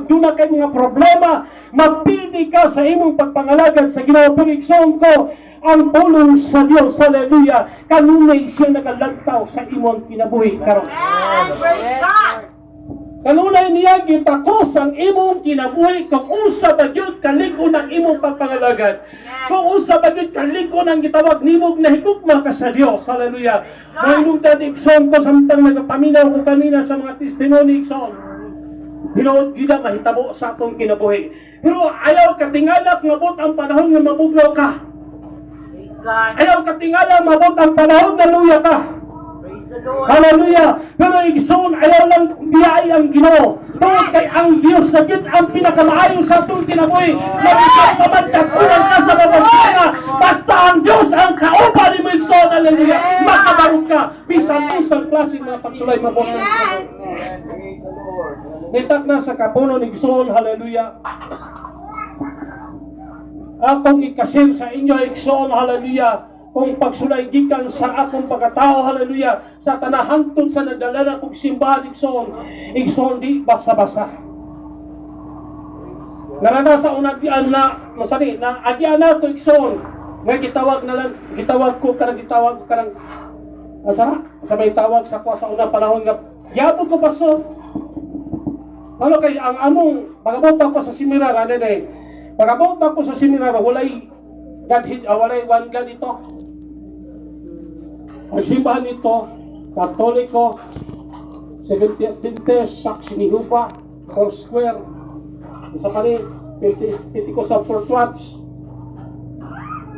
doon na kay mga problema, mapildi ka sa imong pagpangalagad sa Ginoo. Pero igsoon ko, ang pulong sa Dios, hallelujah, kanunay siya nagalagtaw sa imong kinabuhi karon. Praise God! Kanunay niya gitakos ang imong kinabuhi kung usa ba gyud kalig-on ang imong pagpangalagad. Kung usa ba gyud kalig-on ang gitawag nimo nahigugma ka sa Dios. Hallelujah. Mayroong igsoon ko samtang nagapaminaw ko kanina sa mga testimony igsoon. Hinuod gid mahitabo sa atong kinabuhi. Pero ayaw katingala mabot ang panahon nga mabugnaw ka. Ayaw katingala mabot ang panahon nga luya ka. Hallelujah! Pero igsoon, ayaw lang biyay ang Ginoo. Tungod kay ang Dios na gyud ang pinakamaayo sa atong kinabuhi. Mabisag pamagkakulang ka sa babansana. Basta ang Dios ang kauban ni mo igsoon. Hallelujah! Makabarog ka. Bisan usang klase mga pagsulay mabot ng Ginoo. Nitak na sa kapuno ni igsoon. Hallelujah! Akong ikasin sa inyo igsoon. Hallelujah! Kung pagsulay gikan sa akong pagkatao, hallelujah, sa tanahantod sa nagdala kong simbahan, igsoon di basa-basa. Naranasan unang diyan na, masani, na agian na ko igsoon, nga gitawag na lang, gitawag ko kanang, asara, sa may tawag sa kwa sa unang panahon nga, yabog ko pastor. Ano kay ang among, pagabot ko sa seminar, pagabot ko sa seminar, walay one God ito. Ang simbahan nito, Katoliko, Seventh Adventist, Saksi ni Lupa, Four Square, isa pa rin, Pentecostal Fourth Watch.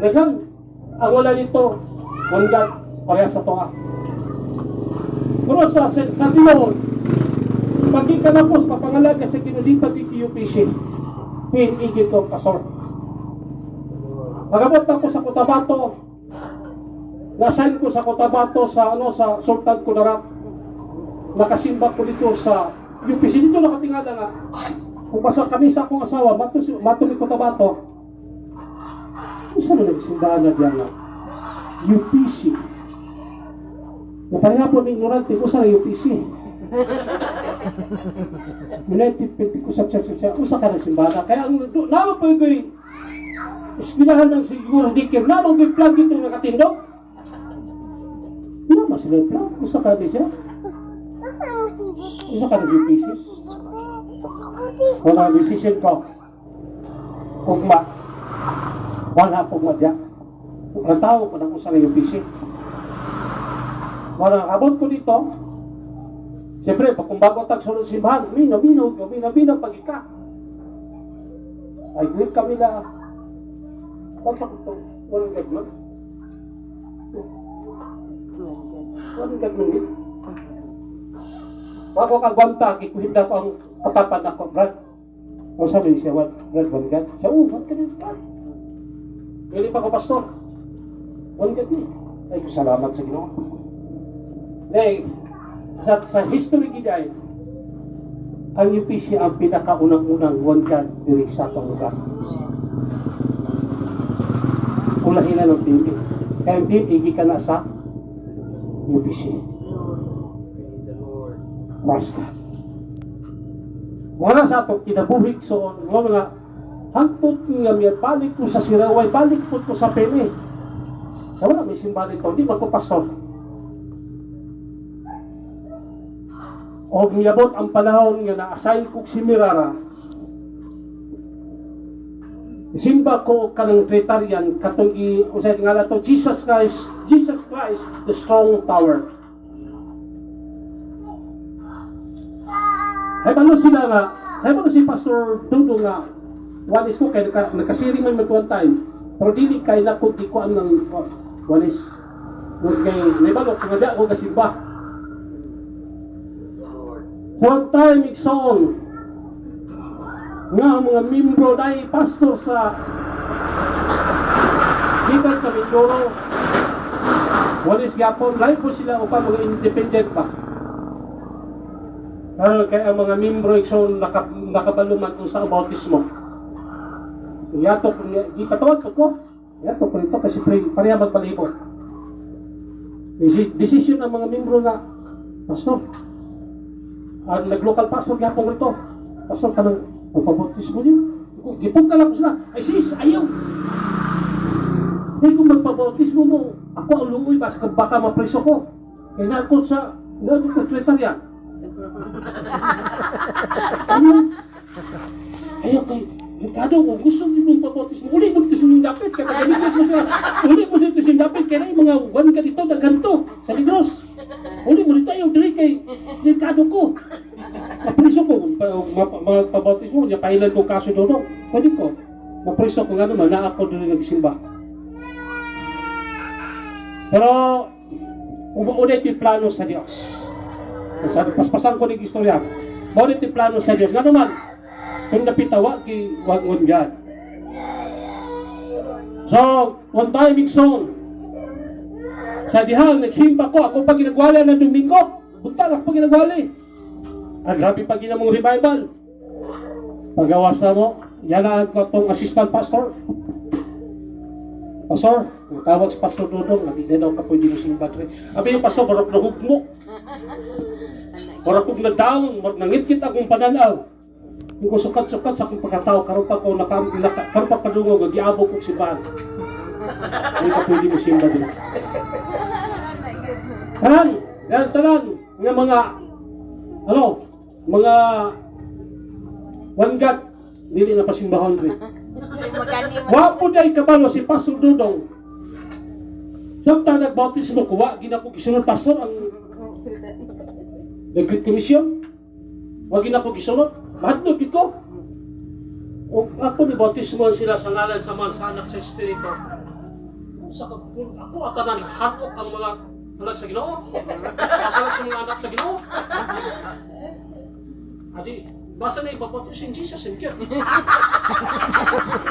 Ngayon, ang wala nito, one God, pareha sa toa. Pero sa Lord, pagki ka na po sa papangalaga sa kinulipad ni QPC, pinigil ko pasor. Pagabot ako sa Cotabato, nasign ko sa Cotabato sa Sultan Kudarat. Nakasimba ko dito sa UPC. Dito nakatingala nga. Kung pasok kami sa akong asawa, mato ni Cotabato. Isa na nagsimbahan na diyan nga. UPC. Napareha po ni ignorante ko sa UPC. United Pentecostal Church siya. Usa ka na simbahan. Kaya ang naman po yung ispinahan ng siguro dikir na nung biplag ito nakatindog. Naman sila biplag. Usa ka di siya. Usa ka na UPC. Wala decision ko. Pugma. Wala pugma diya. Ang tao ko na usa na UPC. Wala abot ko dito. Siyempre, kung bago tagsunod simbahan, minaw, pag-ika. Ay, great kami na. Pagsak ito, walang gagman. Walang gagman din. Bago kagwanta, kikuhit na ko ang katapan ako, Brad. O sabi siya, Brad, one God. Siya, one God din, Brad. Hindi pa ko, Pastor. One God din. Ay, salamat sa Ginoo. Dahil, sa history giday, ang UPC ang pinakaunang-unang one God diri sa atong lugar. Ulahin na ng TV. Kaya hindi igi ka na sa UPC. Mars ka. Wala sa atong kinabuhig so mga hantod nga miya balik ko sa Siraway, balik ko sa Pene. Sa wala may simbahan ito, hindi magpapastor. O miyabot ang panahon nga na-assign ko si Mirara. Simba ko kanang Tritarian katong usay nga to Jesus Christ, the strong tower. Ay paano sila nga, ay paano si Pastor Dudo nga walis ko kay nakasiring man one time. Pero dili kay lakot di ko ang walis. Kay nibalo kung ada ko kasimba. One time, igsoon nga ang mga membro na pastor sa gikan sa Mindoro walis yapon, live po sila upang mga independent pa. Kaya ang mga membro igsoon nakabaluman kung sa bautismo. Yato, di patawag ko. Yato po ito kasi pareha magpalibot. Decision ng mga membro nga, Pastor, nag-local pastor yapon rito. Pastor, kanang magpabautismo niyo. Gipong ka lang ko sila. Ay sis, ayaw. Eh kung magpabautismo mo, ako ang luoy, baka mapreso ko. Kaya nakot sa sekretarya. Ayaw kay Ricardo, kung gusto mo yung pabautismo, uli mo dito sumindapit. Uli mo dito sumindapit. Kaya na yung mga buwan ka dito na ganito sa Negros. Uli mo dito, ayaw dili kay Ricardo ko. Mapreso ko, magpabautismo, niya pahilan ko kaso doon. Pwede ko. Mapreso ko nga naman, na ako doon nagsimba. Pero, umunit yung plano sa Diyos. Paspasan ko ng istorya. Umunit yung plano sa Diyos. Nga naman, kung napitawa, wag God. So, one time, song. Sa dihang, nagsimba ko, ako pag ginagwala ng Domingo. Buntag ako pag ginagwali. Grabe pag ginamong revival. Pagawas na mo, yan ko itong assistant pastor. Pastor, tawag sa Pastor Dodong, hindi na daw ka pwede mo simba. Abi yung pastor, marap na hugmo. Marap kong na down, nangit-kit akong pananaw. Kung ko sukat-sukat sa akong pagkatao, karoon pa ko, karoon pa padungog, giabo kong simbahan. Hindi ka pwede mo simba din. Tanan, nga mga, mga one God, hindi na pasimbahan rin. Wapo day kabalo si Pastor Dodong. Samtang nagbautismo ko, wagin ako gisunod pastor ang Great Commission. Wagin ako gisunod. Mahadlok ko. O ako ni bautismo sila sa ngalan sa Man, sa Anak, sa Espiritu. Ako atanan hatok ang mga anak sa Ginoo. Anak sa mga anak sa Ginoo. Adi, basa na ibabautis in Jesus and God.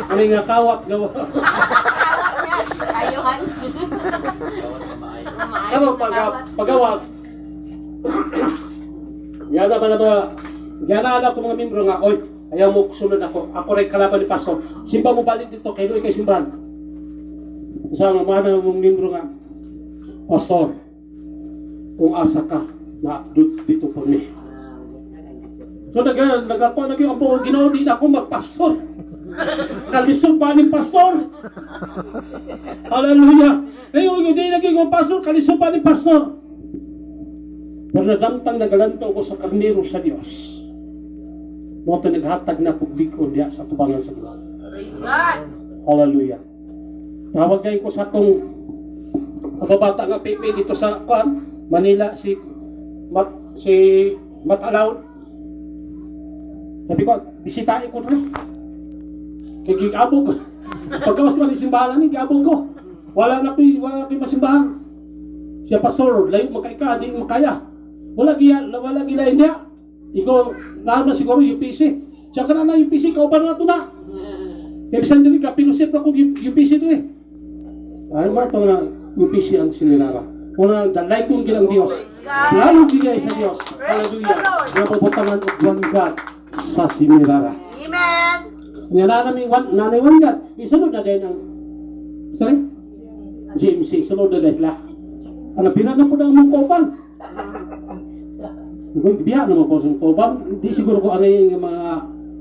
Ano nga kawak gawa? Ayuhan. Ano pagawas? Yan na ako mga membro nga, oy, ayaw mo sunod ako. Ako rin kalaban ni Pastor. Simba mo balik dito, kayo kay simbahan. Kasama mga mga membro nga, Pastor, kung asa ka, na dito po ni. So nagkakuha ang po, Ginoo, di na ako magpastor. Kalisod pa ni pastor. Hallelujah. Ngayon, hindi naging pastor, kalisod pa ni pastor. Pero nadamtang nagalanto ko sa karnero sa Diyos. Mga ito naghatag na publiko diya sa tubangan sa Diyos. Praise God. Hallelujah. Tawag kayo ko sa akong kababata nga pipi dito sa Manila, si Matalaw. Sabi ko, bisitain ko rin. Kaya gigabog ko. Pagkawas ko ng simbahan ni gigabog ko. Wala na masimbahan. Siya pastor, layo makaika, di makaya. Wala gila niya. Ikaw, naman siguro UPC. Siya ka na UPC, kauban na ito na. Kaya bisan din ka, pinusip na kong UPC ito eh. Ano ba ito na UPC ang sinirara? Una, dalay kong gilang Diyos. Lalo bigay sa Diyos. Hallelujah. Napabutangan o one God sa sinirara. Amen. Nilala namin nanay one God. Isunod na din ang GMC. Sunod na din lahat. Ano, bilang na po na ang mong kauban. Kung biyaan naman po sa kauban, hindi siguro ko ano yung mga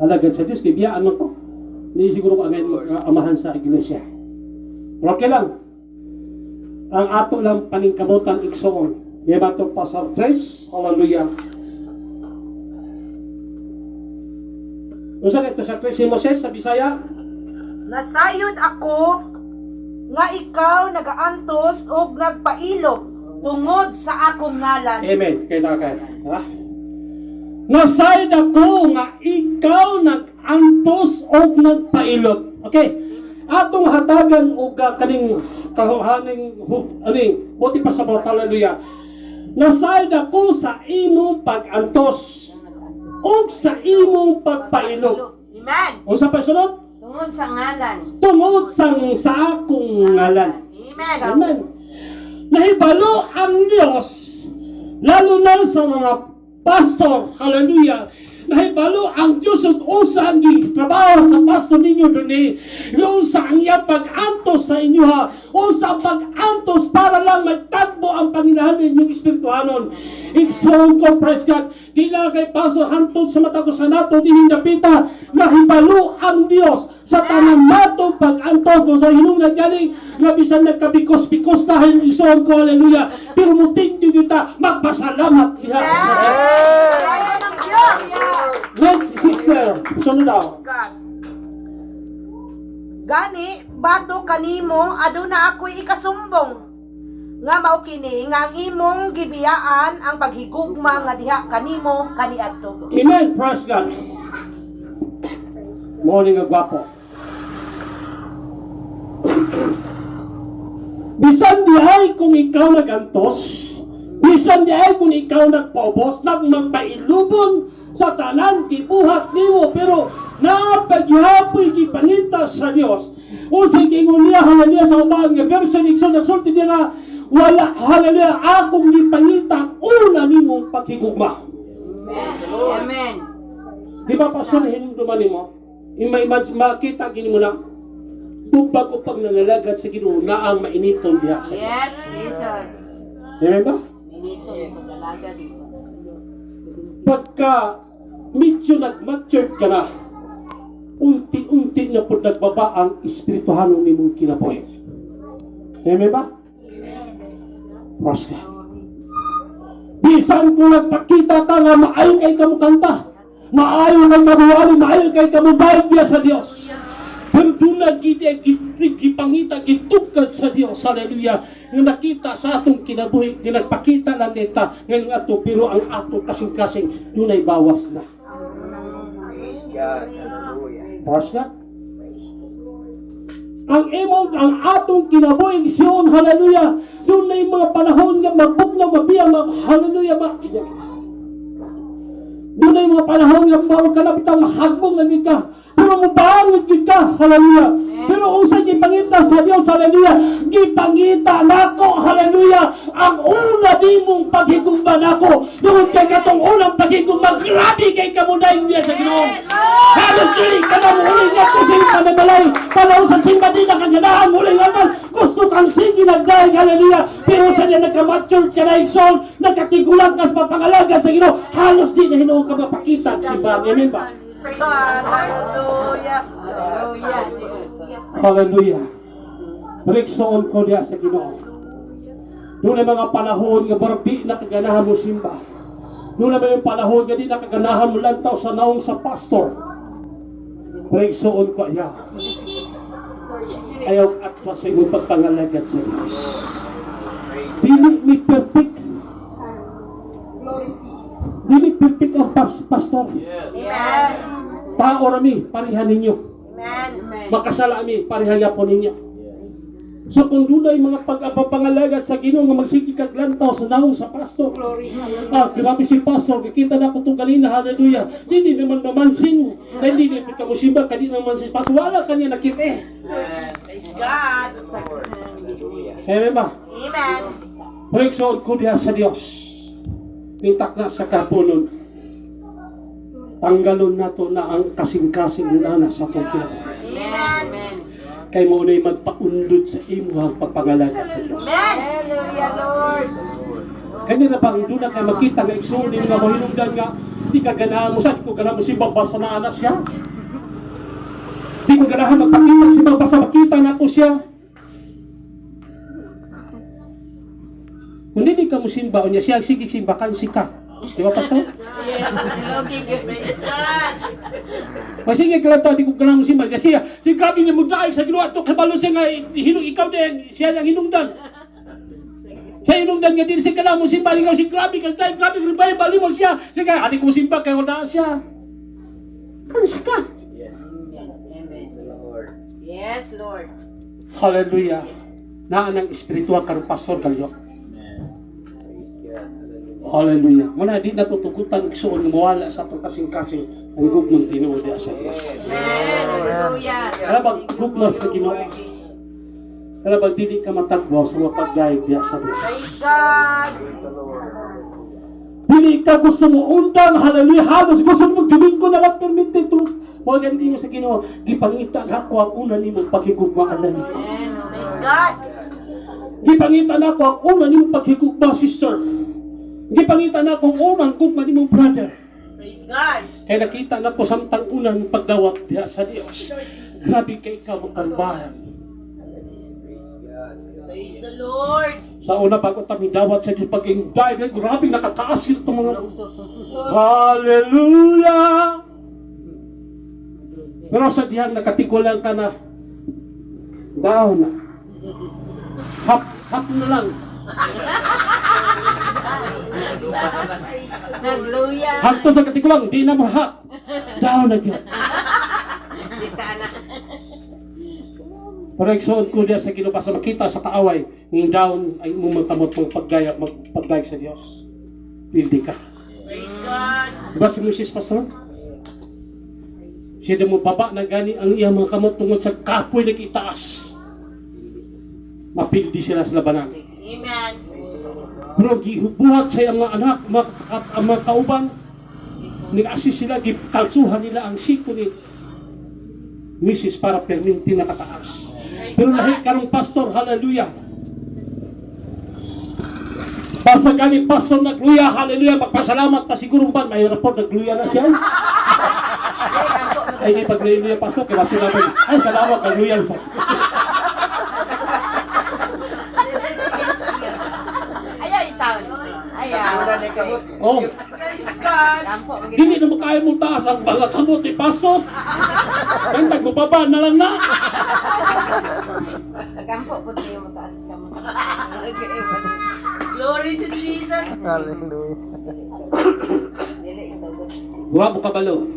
alagad sa Diyos. Kaya biyaan naman ko. Hindi siguro ko ano yung amahan sa iglesia. Pero okay lang. Ang ato lang paningkamutan iksoon. Diba ito pa sa 3. Hallelujah. Usa ito sa 3 si Moses sa Bisaya. Nasayod ako nga ikaw nagaantos o nagpailog tungod sa akong ngalan. Amen. Kaya ha? Nasayod ako nga ikaw nag-antos o nagpailog. Okay. Atong hatagan o kaning kahaning buti pa sa bawat hallelujah. Nasayod ako sa imong pag-antos o sa imong pagpailog. Amen. O sa pasunod? Tungod sa ngalan. Tungod sa akong ngalan. Amen. Amen. Nahibalo ang Diyos, lalo na sa mga pastor, hallelujah, nahibalo ang Diyos ug usa ang gitrabaho sa pastor ninyo dinhi. Yung sa ang iyang pag-antos sa inyo ha. Usa ang pag-antos para lang magtagbo ang panginahanin yung espirituhanon. Igsoon ko, praise God. Di na kay pastor hantod sa mata ko sa nato dinhi napita. Nahibalo ang Dios sa tanang matong pag-antos mo sa hinungdan galing nga bisan nagkabikos-bikos dahil igsoon ko, hallelujah. Pero muting nyo kita magpasalamat diha sa Diyos. Salamat ng Diyos. Next, sister. Sunod daw. God. Gani, bato kanimo, aduna ako'y ikasumbong. Nga mao kini, nga ang imong gibiyaan ang paghigugma nga diha kanimo kaniadto. Amen. Praise God. Morning nga gwapo. Bisan di ay kung ikaw nagantos, bisan di ay kung ikaw nagpaubos, nagmagpailubon sa tanan, gibuhat nimo, pero napagyapoy gipangita sa Dios. O sige ngunya, hallelujah, sa umahan nga version, nagsulti niya nga, wala, hallelujah, akong gipangita, una nimong paghigugma. Amen. Di ba, Pastor, hinungduman mo? Makita, gini mo na, tubag ko pag nangalagad sa Ginoo na ang mainiton diha sa Ginoo. Yes, Jesus. Amen ba? Minito, pagdalaga dito. Pagka medyo nag-mature ka na, unti-unti na po nagbaba ang espirituhanong nimong kinabuhi. Amen ba? Praise God. Bisan ko nagpakita ka nga maayo kay kamukanta, maayo kay kamuwali, maayo kay kamubayad niya sa Diyos. Pero doon na gipangita, gitugkad sa Diyos, hallelujah, nga nakita sa atong kinabuhi, nga nagpakita lang neta, ngayon ato, pero ang atong kasing-kasing, doon ay bawas na. Praise God. Hallelujah. Praise God. Ang imong, ang atong kinabuhi, siyon, hallelujah, doon na yung mga panahon nga mabugnaw, mabiyang, hallelujah, doon na yung mga panahon nga kalapitang mahagbong na ka. Pero mabangit ka, hallelujah. Pero kung sa gipangita sa Diyos, hallelujah, gipangita nako, hallelujah, ang una di mong paghigugma nako, doon kay katong unang paghigugma, grabe kay kamunay niya sa Ginoo. Halos kini ka na muli nga ko sa panamalay, panahon sa simba di nakaganahan, muli nga man, gusto kang sige nagdaig, hallelujah, pero sa niya nagka-mature ka na igsoon, nakatigulang ka sa papangalaga sa Ginoo, halos di na hinuong ka mapakita sa simba. Amen ba? Hallelujah. Hallelujah. Reksoon ko diya sa Ginoo. Doon ay mga panahon nga barang di nakaganahan mo simba. Doon ay mga panahon nga di nakaganahan mo lantaw sa naong sa pastor. Reksoon ko diya. Ayaw at pa sa imong pagpangalagad sa Diyos. Dili ni perfect. Dili perfect ang pastor. Amen. Tao rami, parihan ninyo. Amen. Makasala mi, parihan yapon ninyo. So kung dunay mga pagpapangalaga sa Ginoo nga magsigi kag lantaw sa naong sa pastor. Grabe si pastor, kikita na ko itong kanina, hallelujah. Hindi naman namansin. Hindi ka musimba, kanina naman si pastor. Wala kanya nakita eh. Praise God. Amen ba? Amen. Reksoon ko diha sa Dios. Pintak na sa kapunon. Tanggalon nato na ang kasing-kasing na sa itong kinabuhi. Amen. Kay mo na'y magpaundod sa imo ang pagpangalaga sa Diyos. Hallelujah, Lord. Kanya na bang doon na kayo makita nga igsoon din nga mahinungdan nga di ka ganahan mo sa di ko ganahan mo si babasa na anak siya. Di ko ganahan magpakita si babasa makita na po siya. Kung hindi ka mo simba o niya siya sige simba kansi ka. Di ba, Pastor? Yes, praise God. Masige ka lang to, di ko ganahan mo simba. Kasi si grabe niya magdaig sa ginawa ito. Kabalo siya nga, ikaw din, siya ang hinungdan. Siya hinungdan nga din, siya ganahan mo simba. Ikaw si grabe kang daig, grabe kang bayan, bali mo siya. Sige, adik mo simba, kaya wala siya. Kansi ka. Yes. Praise the Lord. Yes, Lord. Hallelujah. Naan ang espiritual karong pastor kayo. Amen. Praise God. Hallelujah. Hallelujah. Muna di natutugutan igsoon nga mawala sa atong kasing-kasing ang gugmang Ginoo diha sa Dios. Amen. Hallelujah. Kaya bang gugmas na Ginoo? Kaya bang dili ka matagbaw sa mga pagdayeg diha sa Dios? Praise God. Praise the Lord. Dili ka gusto mo undang, hallelujah, halos gusto mo Domingo na lang permitted to. Mga ganito mo sa Ginoo, gipangita na ako ang una nimo paghigugmaan na nito. Praise God. Gipangita na ako ang una nimo paghigugma, sister. Gipangita na ako ang unang gugma nimo, brother. Praise God. Kaya nakita na ko samtang unang pagdawat diha sa Dios. Grabe kay ka makalbahan. Praise the Lord. Sa una bago kami dawat sa Diyos paging dahil grabe nakataas yun itong mga hallelujah. Pero sa diyan nakatikulan ka na down na. Hap na lang. Hallelujah. Hapto na katikulang, di na mahap. Down na yun. Pero igsoon ko diya sa Ginoo sa makita sa kaaway, ng down ay mumatamot magpagdayag sa Dios. Pildi ka. Praise God. Diba si Mrs. Pastor? Siya mo baba na gani ang iyang mga kamot tungod sa kapoy na itaas. Mapildi sila sa labanan. Amen. Pero gihubuhat sa iyang mga anak, mga kauban, nag-assist sila, gikalsuhan nila ang siko ni Mrs. para perminti na kataas. Pero lahi karong pastor, hallelujah. Basta gani pastor nagluya, hallelujah, magpasalamat pa siguro ba, may report nagluya na siya. Ay, di pagluya pastor, kaya sila pa, ay salamat, nagluya ang pastor. Ayaw itaw. Ayaw. Oh, Praise God. Dampo. hindi na makaya mong taas ang mga kamot ni pastor. Kaya tagbababa na lang na. Dampo po tayo mataas ka mo. Glory to Jesus. Hallelujah. Huwag mo kabalo.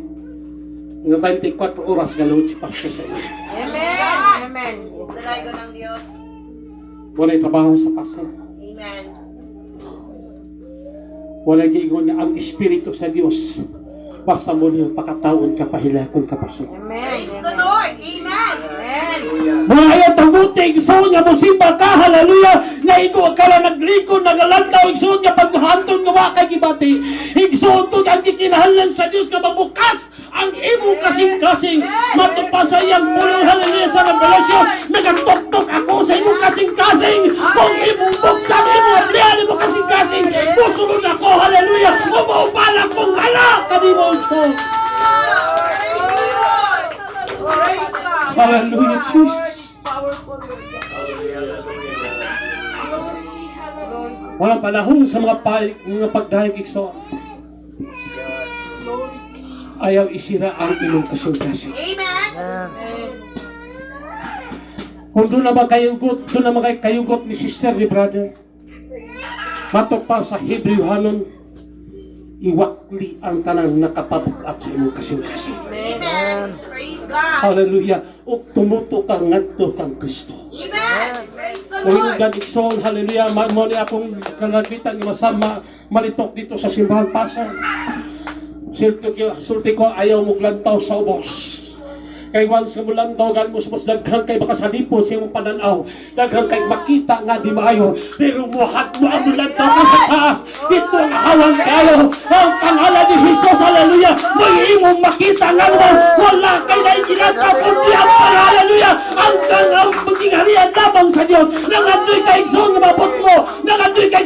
Nga 24 oras galawin si pastor sa iyo. Amen. Amen. Dalay ko ng Diyos. Wala'y trabaho sa pastor. Amen. Wala'y giingon niya ang Espiritu sa Diyos. Basta mo niya pakataon ka, pahilakon ka pastor. Amen. Praise the Lord. Amen. Amen. Mga ayaw taguti, igsoon nga musimba ka, hallelujah, nga ikaw ka lang naglikon, nagalantaw, igsoon nga paghahanton nga wakay kibati, igsoon ko ang kikinahalan sa Diyos nga mabukas ang imong kasing-kasing, matupasa iyang pulong, hallelujah, sa Revelation, nagatok-tok ako sa imong kasing-kasing, kung imong buksan, imong ablihan, imong kasing-kasing, musunod ako, hallelujah, umaupala kong ala, kanimo igsoon. Praise God. Hallelujah, Jesus. Walang panahon sa mga pagdahig igsoon. Ayaw isira ang imong kasing-kasing. Amen. Kung doon naman kayugot ni sister ni brother, matok pa sa Hebrewhanon, iwakli ang tanang nakapabukat sa imong kasing-kasing. Amen. Praise God. Hallelujah. O tumuto ka ngadto kang Kristo. Amen. Praise the Kung Lord. God igsoon, hallelujah, mo ni akong kalagitan ni masama malitok dito sa simbahan pasar. Sulti ko, ayaw mo lantaw sa ubos. Kay once nga mo lantaw, gan mo supos daghang kay baka sa lipo sa iyong pananaw. Daghang kay makita nga di maayo. Pero muhat mo ang lantaw ka sa taas. Dito ang hawang kayo. Ang pangalan ni Jesus, hallelujah. May imong makita nga mo. Wala kay na ikinata. Kundi ang pangalan, hallelujah. Ang maging harian lamang sa Diyos. Nangandoy kay igsoon nga mabot mo. Nangandoy kay